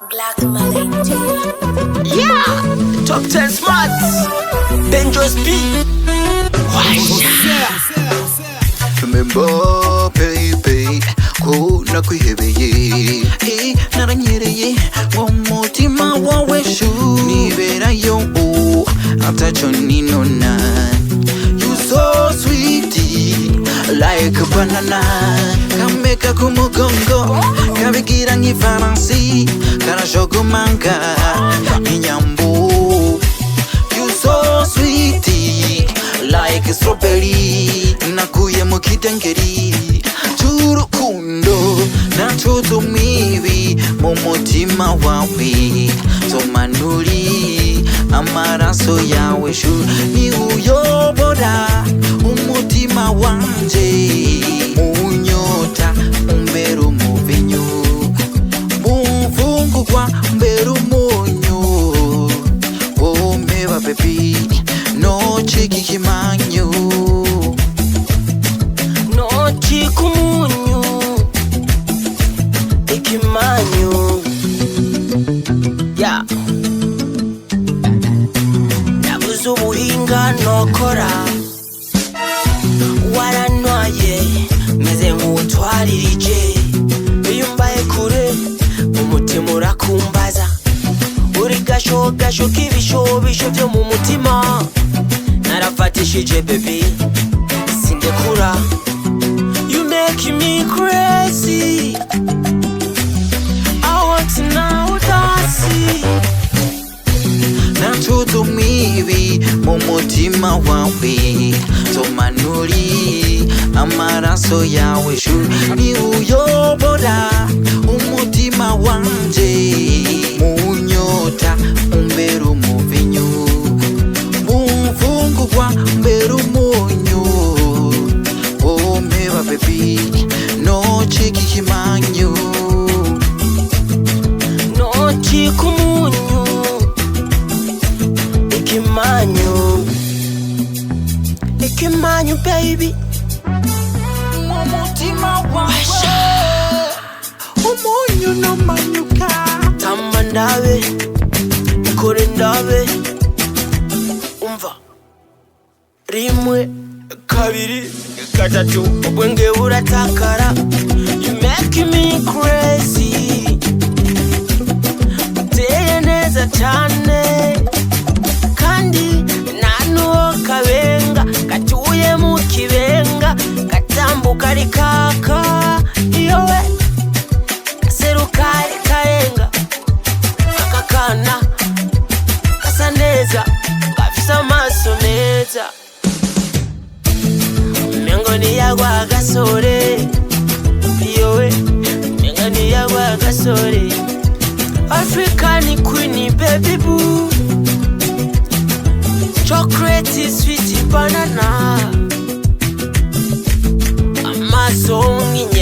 Black Malente. Yeah, top 10 smarts, dangerous beat. Remember, baby, ko nakwihebeye naranyereye mu mutima wawe shu niberayo ataco ninona. You so sweet like a banana, kameka kumugongo kabigira nk'ifaransi karajogomanga inyambo. You so sweet like a strawberry, nakuye mu kidengeri cy'urukundo natutumibi mu mutima wawe. Somanuri amaraso yawe shu ni uyobora umutima wanje, unyota umbera umuvinyu, mumfungurwa mbera umunyu. Oh meba baby, no chiki kimanyu, No chikumunyu, ikimanyu. Yeah, nabuze ubuhinga nokora, waranwaye meze nk'utwaririje. Iyo mbaye kure umutima urakumbaza, uri gashogasho k'ibishobisho byo mu mutima. Narafatishije baby sindekura, you make me crazy. I want to know dasi. natutumibi mu mutima wawe. Somanuri amaraso yawe shu ni uyobora umutima wanje, munyota umbera umuvinyu, mumfungurwa mbera umunyu. Oh meba baby, no chiki kimanyu, No chikumunyu, ikimanyu. Ikimanyu baby, mu mutima wawe umunyu n'amanyuka. tamba ndabe ikore ndabe. Umva rimwe kabiri gatatu ubwenge buratakara. You make me crazy, uteye neza cyane kandi nanuwo kabenga gatuye mu kibenga gatambuka ari kaka. Iyo we gaseruka ari karenga, aka kana gasa neza gafise amaso meza. Mengo niyagwa agasore, iyo we mengo niyagwa agasore. African queen baby boo, chocolate sweet banana, amaso nk'inyama